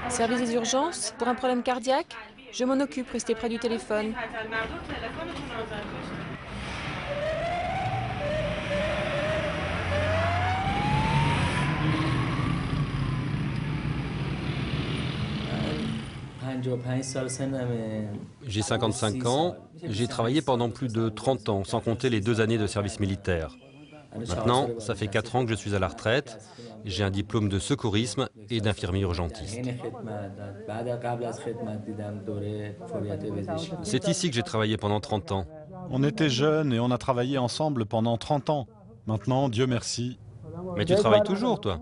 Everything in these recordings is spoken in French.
Service des urgences, pour un problème cardiaque? Je m'en occupe, restez près du téléphone. J'ai 55 ans, j'ai travaillé pendant plus de 30 ans, sans compter les 2 années de service militaire. Maintenant, ça fait 4 ans que je suis à la retraite. J'ai un diplôme de secourisme et d'infirmier urgentiste. C'est ici que j'ai travaillé pendant 30 ans. On était jeunes et on a travaillé ensemble pendant 30 ans. Maintenant, Dieu merci, Mais tu travailles toujours, toi?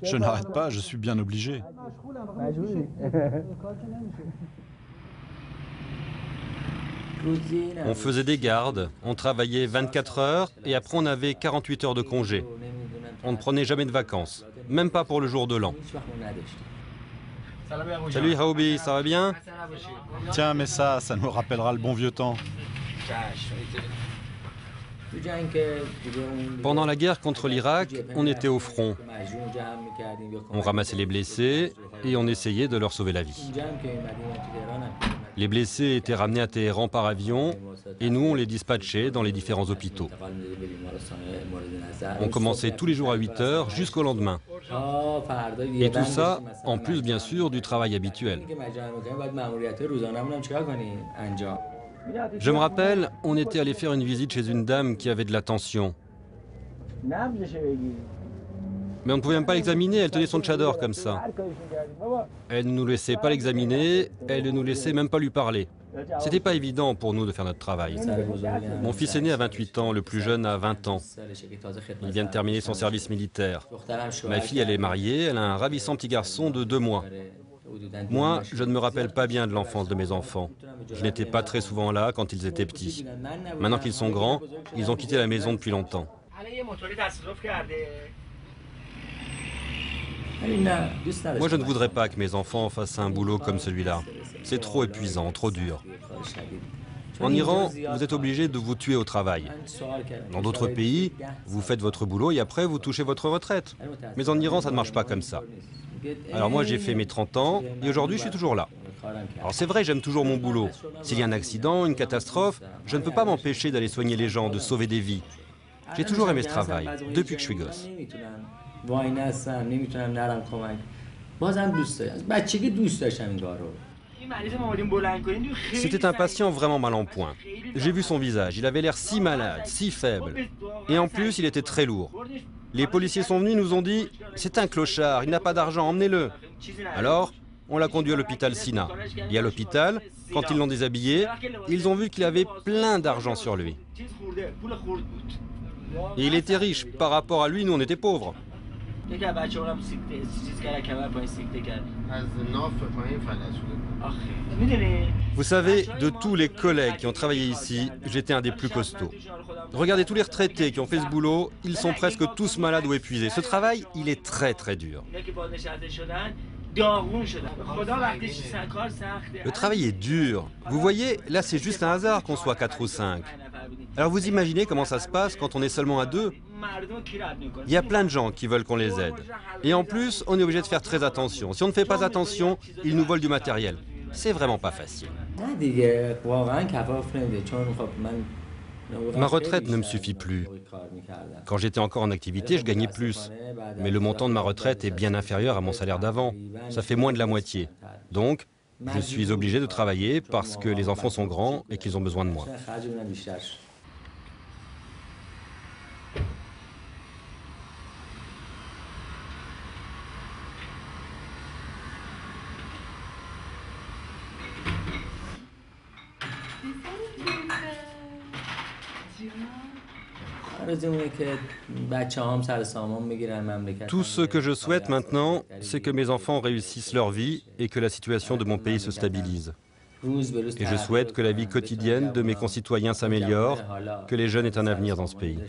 je n'arrête pas, je suis bien obligé. On faisait des gardes, on travaillait 24 heures et après on avait 48 heures de congé. On ne prenait jamais de vacances, même pas pour le jour de l'an. Salut Haoubi, ça va bien? Tiens, mais ça nous rappellera le bon vieux temps. Pendant la guerre contre l'Irak, on était au front. On ramassait les blessés et on essayait de leur sauver la vie. Les blessés étaient ramenés à Téhéran par avion et nous, on les dispatchait dans les différents hôpitaux. On commençait tous les jours à 8 heures jusqu'au lendemain. Et tout ça, en plus bien sûr du travail habituel. Je me rappelle, on était allé faire une visite chez une dame qui avait de la tension. Mais on ne pouvait même pas l'examiner, elle tenait son tchador comme ça. Elle ne nous laissait pas l'examiner, elle ne nous laissait même pas lui parler. C'était pas évident pour nous de faire notre travail. Mon fils aîné a 28 ans, le plus jeune a 20 ans. Il vient de terminer son service militaire. Ma fille, elle est mariée, elle a un ravissant petit garçon de 2 mois. Moi, je ne me rappelle pas bien de l'enfance de mes enfants. Je n'étais pas très souvent là quand ils étaient petits. Maintenant qu'ils sont grands, ils ont quitté la maison depuis longtemps. Moi, je ne voudrais pas que mes enfants fassent un boulot comme celui-là. C'est trop épuisant, trop dur. En Iran, vous êtes obligé de vous tuer au travail. Dans d'autres pays, vous faites votre boulot et après, vous touchez votre retraite. Mais en Iran, ça ne marche pas comme ça. Alors moi, j'ai fait mes 30 ans et aujourd'hui, je suis toujours là. Alors c'est vrai, j'aime toujours mon boulot. S'il y a un accident, une catastrophe, je ne peux pas m'empêcher d'aller soigner les gens, de sauver des vies. J'ai toujours aimé ce travail, depuis que je suis gosse. C'était un patient vraiment mal en point. J'ai vu son visage, il avait l'air si malade, si faible. Et en plus, il était très lourd. Les policiers sont venus, nous ont dit « C'est un clochard, il n'a pas d'argent, emmenez-le ». Alors, on l'a conduit à l'hôpital Sina. Et à l'hôpital, quand ils l'ont déshabillé, ils ont vu qu'il avait plein d'argent sur lui. Et il était riche. Par rapport à lui, nous, on était pauvres. Vous savez, de tous les collègues qui ont travaillé ici, j'étais un des plus costauds. Regardez tous les retraités qui ont fait ce boulot, ils sont presque tous malades ou épuisés. Ce travail, il est très très dur. Le travail est dur. Vous voyez, là c'est juste un hasard qu'on soit 4 ou 5. Alors vous imaginez comment ça se passe quand on est seulement à 2? Il y a plein de gens qui veulent qu'on les aide. Et en plus, on est obligé de faire très attention. Si on ne fait pas attention, ils nous volent du matériel. C'est vraiment pas facile. Ma retraite ne me suffit plus. Quand j'étais encore en activité, je gagnais plus. Mais le montant de ma retraite est bien inférieur à mon salaire d'avant. Ça fait moins de la moitié. Donc, je suis obligé de travailler parce que les enfants sont grands et qu'ils ont besoin de moi. Tout ce que je souhaite maintenant, c'est que mes enfants réussissent leur vie et que la situation de mon pays se stabilise. Et je souhaite que la vie quotidienne de mes concitoyens s'améliore, que les jeunes aient un avenir dans ce pays.